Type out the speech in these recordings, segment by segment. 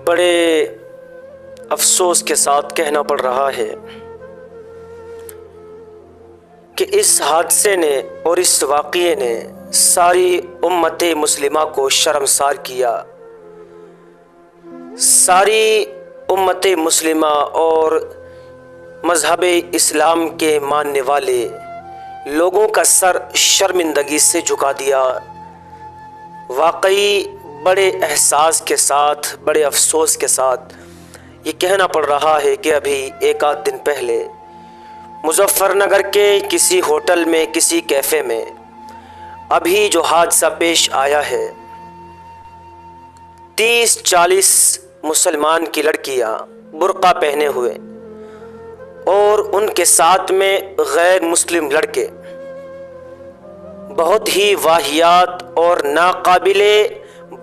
بڑے افسوس کے ساتھ کہنا پڑ رہا ہے کہ اس حادثے نے اور اس واقعے نے ساری امت مسلمہ کو شرمسار کیا۔ ساری امت مسلمہ اور مذہب اسلام کے ماننے والے لوگوں کا سر شرمندگی سے جھکا دیا۔ واقعی بڑے احساس کے ساتھ، بڑے افسوس کے ساتھ یہ کہنا پڑ رہا ہے کہ ابھی ایک آدھ دن پہلے مظفر نگر کے کسی ہوٹل میں، کسی کیفے میں ابھی جو حادثہ پیش آیا ہے، 30-40 مسلمان کی لڑکیاں برقع پہنے ہوئے اور ان کے ساتھ میں غیر مسلم لڑکے بہت ہی واہیات اور ناقابل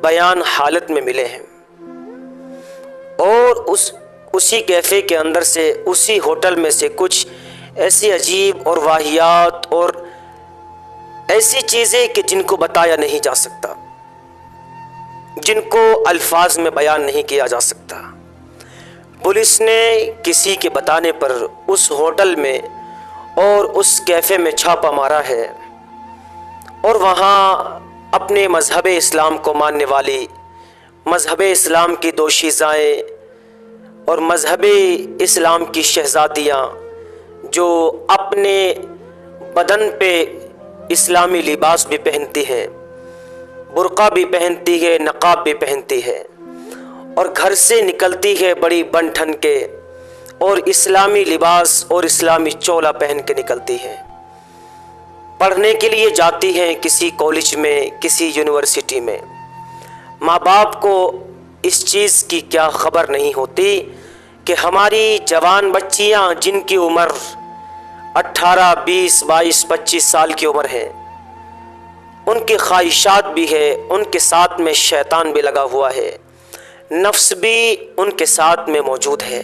بیان حالت میں ملے ہیں، اور اسی کیفے کے اندر سے، اسی ہوٹل میں سے کچھ ایسی عجیب اور واہیات اور ایسی چیزیں کہ جن کو بتایا نہیں جا سکتا، جن کو الفاظ میں بیان نہیں کیا جا سکتا۔ پولیس نے کسی کے بتانے پر اس ہوٹل میں اور اس کیفے میں چھاپا مارا ہے، اور وہاں اپنے مذہب اسلام کو ماننے والی، مذہب اسلام کی دوشیزائیں اور مذہب اسلام کی شہزادیاں جو اپنے بدن پہ اسلامی لباس بھی پہنتی ہیں، برقع بھی پہنتی ہے، نقاب بھی پہنتی ہے، اور گھر سے نکلتی ہے بڑی بن ٹھن کے، اور اسلامی لباس اور اسلامی چولا پہن کے نکلتی ہے، پڑھنے کے لیے جاتی ہیں کسی کالج میں، کسی یونیورسٹی میں۔ ماں باپ کو اس چیز کی کیا خبر نہیں ہوتی کہ ہماری جوان بچیاں جن کی عمر 18، 20، 22، 25 سال کی عمر ہے، ان کی خواہشات بھی ہے، ان کے ساتھ میں شیطان بھی لگا ہوا ہے، نفس بھی ان کے ساتھ میں موجود ہے،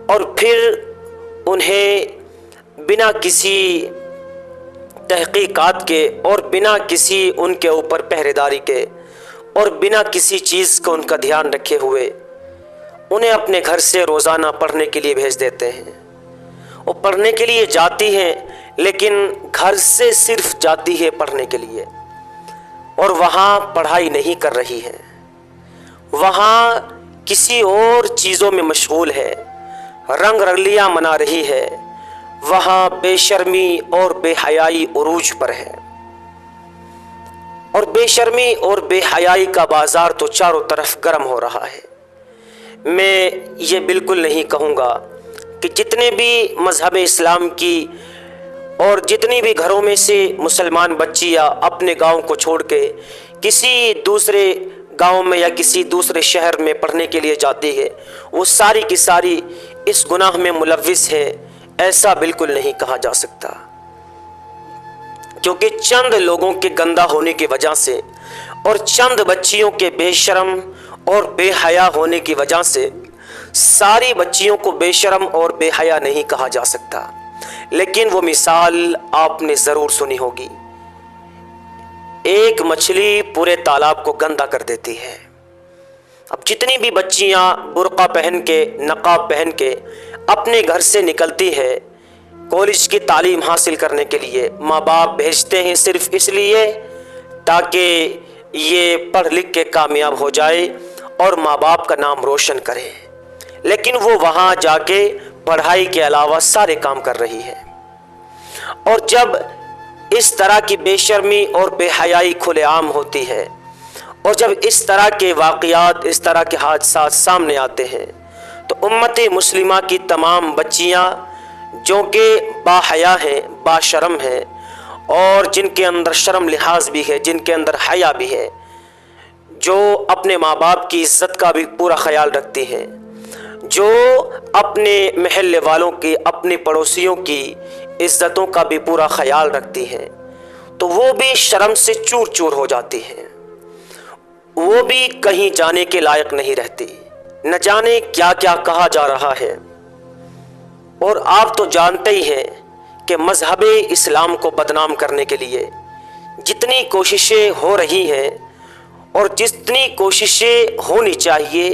اور پھر انہیں بنا کسی تحقیقات کے اور بنا کسی ان کے اوپر پہرے داری کے اور بنا کسی چیز کو ان کا دھیان رکھے ہوئے انہیں اپنے گھر سے روزانہ پڑھنے کے لیے بھیج دیتے ہیں۔ وہ پڑھنے کے لیے جاتی ہیں، لیکن گھر سے صرف جاتی ہے پڑھنے کے لیے، اور وہاں پڑھائی نہیں کر رہی ہے، وہاں کسی اور چیزوں میں مشغول ہے، رنگ رلیاں منا رہی ہے، وہاں بے شرمی اور بے حیائی عروج پر ہے، اور بے شرمی اور بے حیائی کا بازار تو چاروں طرف گرم ہو رہا ہے۔ میں یہ بالکل نہیں کہوں گا کہ جتنے بھی مذہب اسلام کی اور جتنی بھی گھروں میں سے مسلمان بچیاں اپنے گاؤں کو چھوڑ کے کسی دوسرے گاؤں میں یا کسی دوسرے شہر میں پڑھنے کے لیے جاتی ہے، وہ ساری کی ساری اس گناہ میں ملوث ہے، ایسا بالکل نہیں کہا جا سکتا، کیونکہ چند لوگوں کے گندا ہونے کی وجہ سے اور چند بچیوں کے بے شرم اور بے حیا ہونے کی وجہ سے ساری بچیوں کو بے شرم اور بے حیا نہیں کہا جا سکتا۔ لیکن وہ مثال آپ نے ضرور سنی ہوگی، ایک مچھلی پورے تالاب کو گندا کر دیتی ہے۔ اب جتنی بھی بچیاں برقع پہن کے، نقاب پہن کے اپنے گھر سے نکلتی ہے کالج کی تعلیم حاصل کرنے کے لیے، ماں باپ بھیجتے ہیں صرف اس لیے تاکہ یہ پڑھ لکھ کے کامیاب ہو جائے اور ماں باپ کا نام روشن کرے، لیکن وہ وہاں جا کے پڑھائی کے علاوہ سارے کام کر رہی ہے۔ اور جب اس طرح کی بے شرمی اور بے حیائی کھلے عام ہوتی ہے، اور جب اس طرح کے واقعات، اس طرح کے حادثات سامنے آتے ہیں، تو امت مسلمہ کی تمام بچیاں جو کہ با حیا ہیں، با شرم ہیں، اور جن کے اندر شرم لحاظ بھی ہے، جن کے اندر حیا بھی ہے، جو اپنے ماں باپ کی عزت کا بھی پورا خیال رکھتی ہیں، جو اپنے محلے والوں کی، اپنے پڑوسیوں کی عزتوں کا بھی پورا خیال رکھتی ہیں، تو وہ بھی شرم سے چور چور ہو جاتی ہیں، وہ بھی کہیں جانے کے لائق نہیں رہتی، نہ جانے کیا کیا کہا جا رہا ہے۔ اور آپ تو جانتے ہی ہیں کہ مذہب اسلام کو بدنام کرنے کے لیے جتنی کوششیں ہو رہی ہیں اور جتنی کوششیں ہونی چاہیے،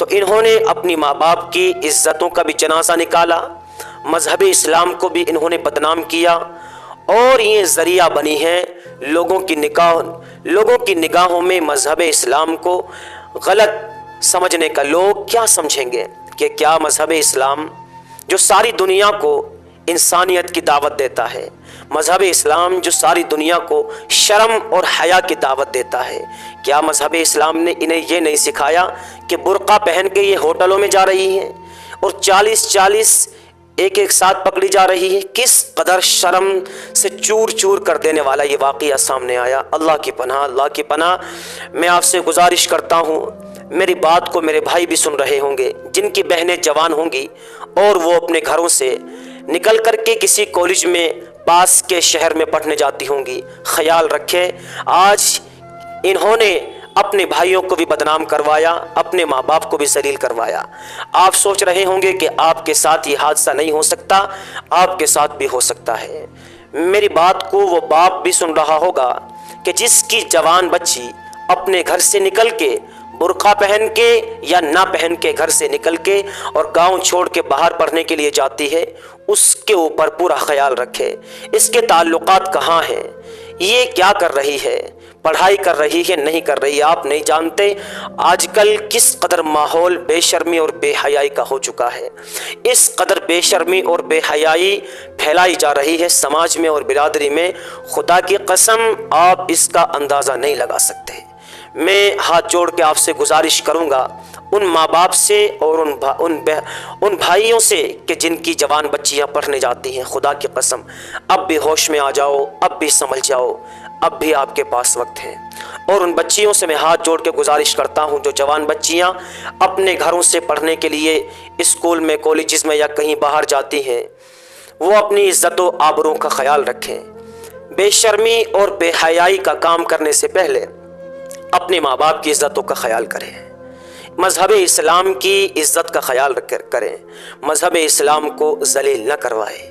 تو انہوں نے اپنی ماں باپ کی عزتوں کا بھی جنازہ نکالا، مذہب اسلام کو بھی انہوں نے بدنام کیا، اور یہ ذریعہ بنی ہے لوگوں کی نگاہوں میں مذہب اسلام کو غلط سمجھنے کا۔ لوگ کیا سمجھیں گے کہ کیا مذہب اسلام جو ساری دنیا کو انسانیت کی دعوت دیتا ہے، مذہب اسلام جو ساری دنیا کو شرم اور حیا کی دعوت دیتا ہے، کیا مذہب اسلام نے انہیں یہ نہیں سکھایا کہ برقع پہن کے یہ ہوٹلوں میں جا رہی ہیں اور 40 ایک ساتھ پکڑی جا رہی ہے؟ کس قدر شرم سے چور چور کر دینے والا یہ واقعہ سامنے آیا۔ اللہ کی پناہ میں آپ سے گزارش کرتا ہوں، میری بات کو میرے بھائی بھی سن رہے ہوں گے، جن کی بہنیں جوان ہوں گی اور وہ اپنے گھروں سے نکل کر کے کسی کالج میں پاس کے شہر میں پڑھنے جاتی ہوں گی، خیال رکھیں آج انہوں نے اپنے بھائیوں کو بھی بدنام کروایا، اپنے ماں باپ کو بھی ذلیل کروایا۔ آپ سوچ رہے ہوں گے کہ آپ کے ساتھ یہ حادثہ نہیں ہو سکتا، آپ کے ساتھ بھی ہو سکتا ہے۔ میری بات کو وہ باپ بھی سن رہا ہوگا کہ جس کی جوان بچی اپنے گھر سے نکل کے برقع پہن کے یا نہ پہن کے گھر سے نکل کے اور گاؤں چھوڑ کے باہر پڑھنے کے لیے جاتی ہے، اس کے اوپر پورا خیال رکھے، اس کے تعلقات کہاں ہیں، یہ کیا کر رہی ہے، پڑھائی کر رہی ہے نہیں کر رہی۔ آپ نہیں جانتے آج کل کس قدر ماحول بے شرمی اور بے حیائی کا ہو چکا ہے، اس قدر بے شرمی اور بے حیائی پھیلائی جا رہی ہے سماج میں اور برادری میں، خدا کی قسم آپ اس کا اندازہ نہیں لگا سکتے۔ میں ہاتھ جوڑ کے آپ سے گزارش کروں گا ان ماں باپ سے اور ان بھائیوں سے کہ جن کی جوان بچیاں پڑھنے جاتی ہیں، خدا کی قسم اب بھی ہوش میں آ جاؤ، اب بھی سمجھ جاؤ، اب بھی آپ کے پاس وقت ہے۔ اور ان بچیوں سے میں ہاتھ جوڑ کے گزارش کرتا ہوں جو جوان بچیاں اپنے گھروں سے پڑھنے کے لیے اسکول میں، کالجز میں یا کہیں باہر جاتی ہیں، وہ اپنی عزت و آبرو کا خیال رکھیں۔ بے شرمی اور بے حیائی کا کام کرنے سے پہلے اپنے ماں باپ کی عزتوں کا خیال کریں، مذہب اسلام کی عزت کا خیال کریں، مذہب اسلام کو ذلیل نہ کروائیں۔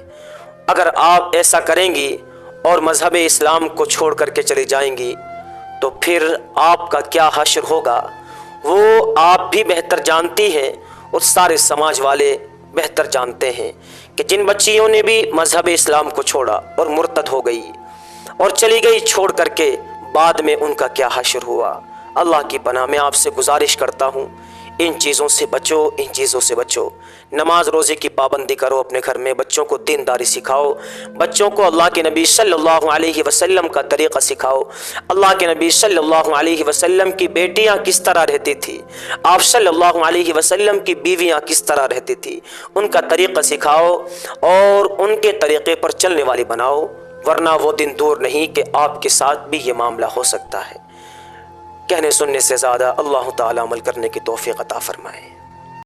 اگر آپ ایسا کریں گی اور مذہب اسلام کو چھوڑ کر کے چلی جائیں گی تو پھر آپ کا کیا حشر ہوگا وہ آپ بھی بہتر جانتی ہیں اور سارے سماج والے بہتر جانتے ہیں کہ جن بچیوں نے بھی مذہب اسلام کو چھوڑا اور مرتد ہو گئی اور چلی گئی چھوڑ کر کے، بعد میں ان کا کیا حشر ہوا۔ اللہ کی پناہ میں آپ سے گزارش کرتا ہوں ان چیزوں سے بچو، ان چیزوں سے بچو۔ نماز روزے کی پابندی کرو اپنے گھر میں، بچوں کو دینداری سکھاؤ، بچوں کو اللہ کے نبی صلی اللہ علیہ وسلم کا طریقہ سکھاؤ۔ اللہ کے نبی صلی اللہ علیہ وسلم کی بیٹیاں کس طرح رہتی تھی، آپ صلی اللہ علیہ وسلم کی بیویاں کس طرح رہتی تھی، ان کا طریقہ سکھاؤ اور ان کے طریقے پر چلنے والی بناؤ، ورنہ وہ دن دور نہیں کہ آپ کے ساتھ بھی یہ معاملہ ہو سکتا ہے۔ کہنے سننے سے زیادہ اللہ تعالیٰ عمل کرنے کی توفیق عطا فرمائے۔